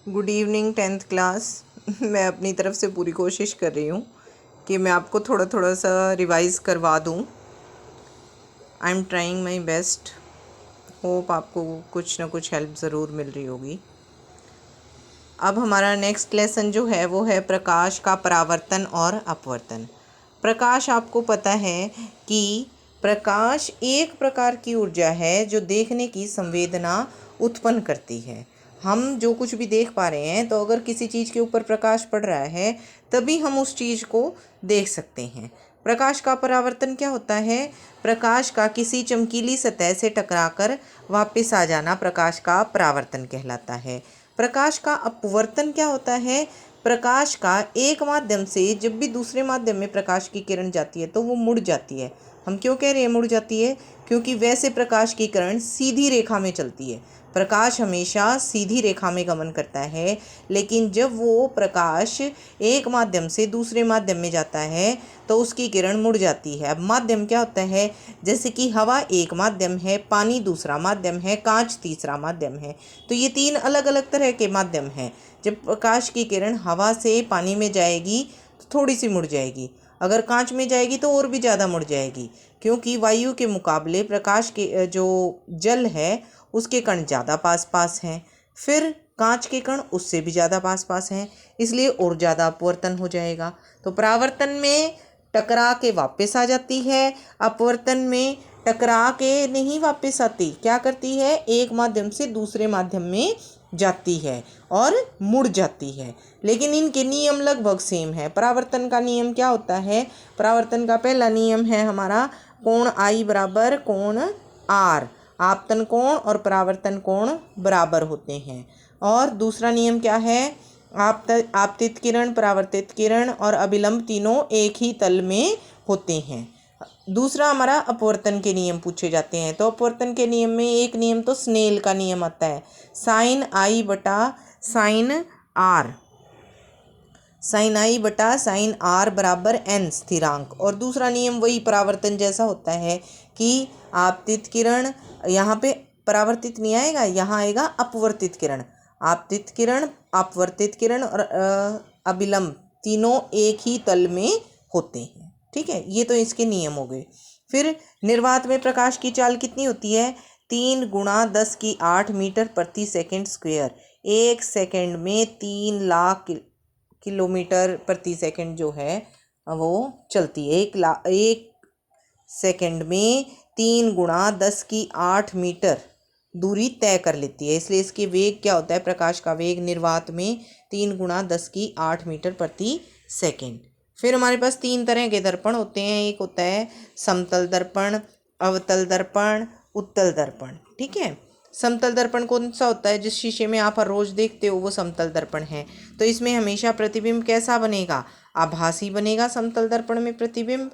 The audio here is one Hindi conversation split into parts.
Good evening 10th class. मैं अपनी तरफ से पूरी कोशिश कर रही हूँ कि मैं आपको थोड़ा थोड़ा सा रिवाइज़ करवा दूँ। I am trying my best. Hope आपको कुछ ना कुछ हेल्प ज़रूर मिल रही होगी। अब हमारा नेक्स्ट लेसन जो है वो है प्रकाश का परावर्तन और अपवर्तन। प्रकाश, आपको पता है कि प्रकाश एक प्रकार की ऊर्जा है जो देखने की संवेदना उत्पन्न करती है। हम जो कुछ भी देख पा रहे हैं, तो अगर किसी चीज़ के ऊपर प्रकाश पड़ रहा है तभी हम उस चीज़ को देख सकते हैं। प्रकाश का परावर्तन क्या होता है? प्रकाश का किसी चमकीली सतह से टकराकर वापस आ जाना प्रकाश का परावर्तन कहलाता है। प्रकाश का अपवर्तन क्या होता है? प्रकाश का एक माध्यम से जब भी दूसरे माध्यम में प्रकाश की किरण जाती है तो वो मुड़ जाती है। हम क्यों कह रहे हैं मुड़ जाती है? क्योंकि वैसे प्रकाश की किरण सीधी रेखा में चलती है। प्रकाश हमेशा सीधी रेखा में गमन करता है, लेकिन जब वो प्रकाश एक माध्यम से दूसरे माध्यम में जाता है तो उसकी किरण मुड़ जाती है। अब माध्यम क्या होता है? जैसे कि हवा एक माध्यम है, पानी दूसरा माध्यम है, कांच तीसरा माध्यम है। तो ये तीन अलग अलग तरह के माध्यम हैं। जब प्रकाश की किरण हवा से पानी में जाएगी तो थोड़ी सी मुड़ जाएगी, अगर कांच में जाएगी तो और भी ज़्यादा मुड़ जाएगी, क्योंकि वायु के मुकाबले प्रकाश के जो जल है उसके कण ज़्यादा पास पास हैं। फिर कांच के कण उससे भी ज़्यादा पास पास हैं, इसलिए और ज़्यादा अपवर्तन हो जाएगा। तो परावर्तन में टकरा के वापस आ जाती है, अपवर्तन में टकरा के नहीं वापस आती। क्या करती है? एक माध्यम से दूसरे माध्यम में जाती है और मुड़ जाती है, लेकिन इनके नियम लगभग सेम है। परावर्तन का नियम क्या होता है? परावर्तन का पहला नियम है हमारा कोण I बराबर कोण R। आपतन कोण और परावर्तन कोण बराबर होते हैं। और दूसरा नियम क्या है? आपतित किरण, परावर्तित किरण और अभिलंब तीनों एक ही तल में होते हैं। दूसरा हमारा अपवर्तन के नियम पूछे जाते हैं। तो अपवर्तन के नियम में एक नियम तो स्नेल का नियम आता है, साइन I बटा साइन R, साइन I बटा साइन R बराबर n स्थिरांक। और दूसरा नियम वही परावर्तन जैसा होता है कि आपतित किरण, यहाँ पे परावर्तित नहीं आएगा, यहाँ आएगा अपवर्तित किरण। आपतित किरण, अपवर्तित किरण और अभिलंब तीनों एक ही तल में होते हैं। ठीक है, ये तो इसके नियम हो गए। फिर निर्वात में प्रकाश की चाल कितनी होती है? 3 × 10⁸ मीटर प्रति सेकंड स्क्वायर। एक सेकंड में 3 लाख किलोमीटर प्रति सेकंड जो है वो चलती है। एक सेकंड में 3 × 10⁸ मीटर दूरी तय कर लेती है, इसलिए इसके वेग क्या होता है? प्रकाश का वेग निर्वात में 3 × 10⁸ मीटर प्रति सेकंड। फिर हमारे पास तीन तरह के दर्पण होते हैं। एक होता है समतल दर्पण, अवतल दर्पण, उत्तल दर्पण। ठीक है, समतल दर्पण कौन सा होता है? जिस शीशे में आप हर रोज़ देखते हो वो समतल दर्पण है। तो इसमें हमेशा प्रतिबिंब कैसा बनेगा? आभासी बनेगा। समतल दर्पण में प्रतिबिंब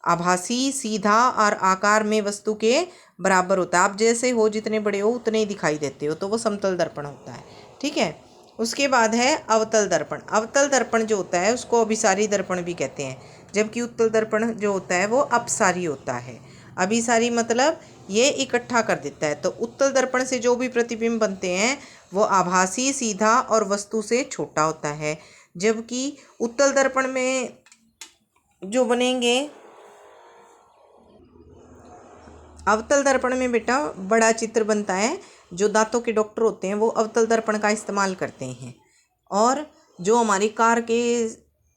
आभासी, सीधा और आकार में वस्तु के बराबर होता है। आप जैसे हो, जितने बड़े हो उतने ही दिखाई देते हो, तो वो समतल दर्पण होता है। ठीक है, उसके बाद है अवतल दर्पण। अवतल दर्पण जो होता है उसको अभिसारी दर्पण भी कहते हैं, जबकि उत्तल दर्पण जो होता है वो अपसारी होता है। अभिसारी मतलब ये इकट्ठा कर देता है। तो उत्तल दर्पण से जो भी प्रतिबिंब बनते हैं वो आभासी, सीधा और वस्तु से छोटा होता है, जबकि उत्तल दर्पण में जो बनेंगे, अवतल दर्पण में बेटा बड़ा चित्र बनता है। जो दांतों के डॉक्टर होते हैं वो अवतल दर्पण का इस्तेमाल करते हैं। और जो हमारी कार के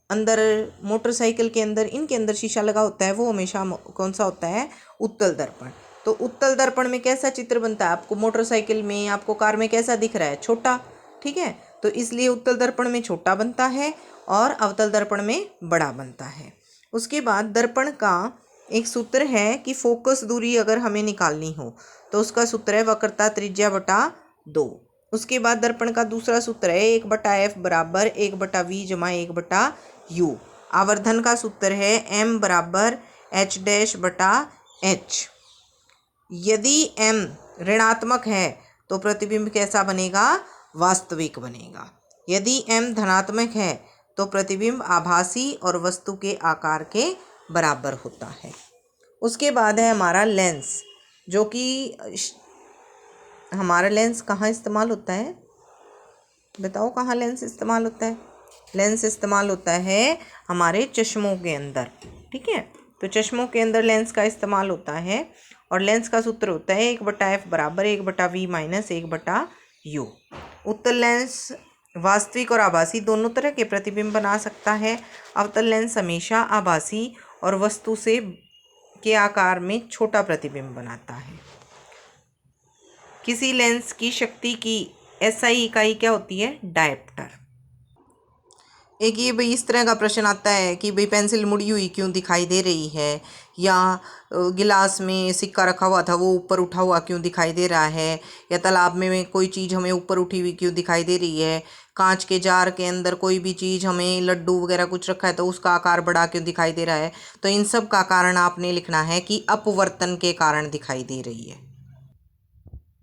अंदर, मोटरसाइकिल के अंदर, इनके अंदर शीशा लगा होता है वो हमेशा कौन सा होता है? उत्तल दर्पण। तो उत्तल दर्पण में कैसा चित्र बनता है? आपको मोटरसाइकिल में, आपको कार में कैसा दिख रहा है? छोटा। ठीक है, तो इसलिए उत्तल दर्पण में छोटा बनता है और अवतल दर्पण में बड़ा बनता है। उसके बाद दर्पण का एक सूत्र है कि फोकस दूरी अगर हमें निकालनी हो तो उसका सूत्र है वक्रता त्रिज्या बटा 2। उसके बाद दर्पण का दूसरा सूत्र है 1/f बराबर 1/v जमा 1/u। आवर्धन का सूत्र है m बराबर h' बटा h। यदि m ऋणात्मक है तो प्रतिबिंब कैसा बनेगा? वास्तविक बनेगा। यदि m धनात्मक है तो प्रतिबिंब आभासी और वस्तु के आकार के बराबर होता है। उसके बाद है हमारा लेंस, जो कि हमारा लेंस कहाँ इस्तेमाल होता है? बताओ कहाँ लेंस इस्तेमाल होता है। लेंस इस्तेमाल होता है हमारे चश्मों के अंदर, ठीक है। तो चश्मों के अंदर लेंस का इस्तेमाल होता है और लेंस का सूत्र होता है 1/f बराबर 1/v माइनस 1/u। उत्तल लेंस वास्तविक और आभासी दोनों तरह के प्रतिबिंब बना सकता है। अवतल लेंस हमेशा आभासी और वस्तु से के आकार में छोटा प्रतिबिंब बनाता है। किसी लेंस की शक्ति की एसआई इकाई क्या होती है? डायप्टर। एक ये भाई इस तरह का प्रश्न आता है कि भाई पेंसिल मुड़ी हुई क्यों दिखाई दे रही है, या गिलास में सिक्का रखा हुआ था वो ऊपर उठा हुआ क्यों दिखाई दे रहा है, या तालाब में कोई चीज़ हमें ऊपर उठी हुई क्यों दिखाई दे रही है, कांच के जार के अंदर कोई भी चीज़ हमें लड्डू वगैरह कुछ रखा है तो उसका आकार बड़ा क्यों दिखाई दे रहा है। तो इन सब का कारण आपने लिखना है कि अपवर्तन के कारण दिखाई दे रही है।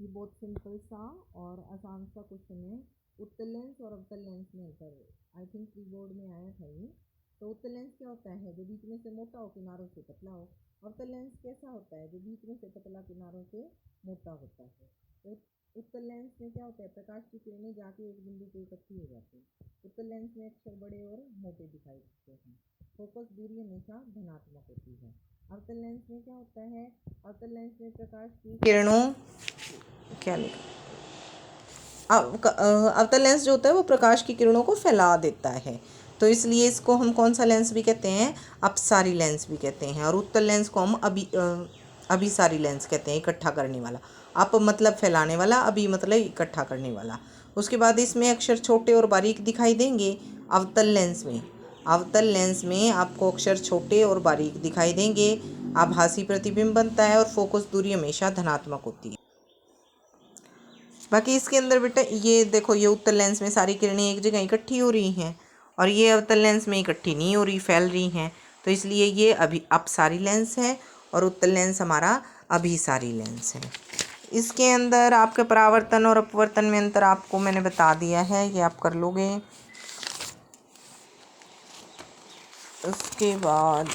ये बहुत सिंपल सा और आसान सा क्वेश्चन है। उत्तल लेंस और अवतल लेंस में अंतर, आई थिंक कीबोर्ड में आया था ये। तो उत्तल लेंस क्या होता है? जो बीच में से मोटा हो किनारों से पतला हो। अवतल लेंस कैसा होता है? जो बीच में से पतला किनारों से मोटा होता है। तो उत्तल लेंस में क्या होता है? प्रकाश की किरणें जाके एक बिंदु पे इकट्ठी हो जाती है। उत्तल लेंस में अक्षर बड़े और मोटे दिखाई देते हैं। फोकस दूरी हमेशा धनात्मक होती है। अवतल लेंस में क्या होता है? अवतल लेंस में प्रकाश की किरणों क्या लिखा, अवतल लेंस जो होता है वो प्रकाश की किरणों को फैला देता है, तो इसलिए इसको हम कौन सा लेंस भी कहते हैं? अपसारी लेंस भी कहते हैं। और उत्तल लेंस को हम अभिसारी लेंस कहते हैं, इकट्ठा करने वाला। अप मतलब फैलाने वाला, अभी मतलब इकट्ठा करने वाला। उसके बाद इसमें अक्षर छोटे और बारीक दिखाई देंगे अवतल लेंस में। अवतल लेंस में आपको अक्षर छोटे और बारीक दिखाई देंगे, आभासी प्रतिबिंब बनता है और फोकस दूरी हमेशा धनात्मक होती है। बाकी इसके अंदर बेटा ये देखो, ये उत्तल लेंस में सारी किरणें एक जगह इकट्ठी हो रही हैं और ये अवतल लेंस में इकट्ठी नहीं हो रही, फैल रही हैं। तो इसलिए ये अपसारी लेंस है और उत्तल लेंस हमारा अभिसारी लेंस है। इसके अंदर आपके परावर्तन और अपवर्तन में अंतर आपको मैंने बता दिया है, ये आप कर लोगे। उसके बाद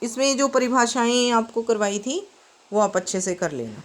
इसमें जो परिभाषाएं आपको करवाई थी वो आप अच्छे से कर लेना।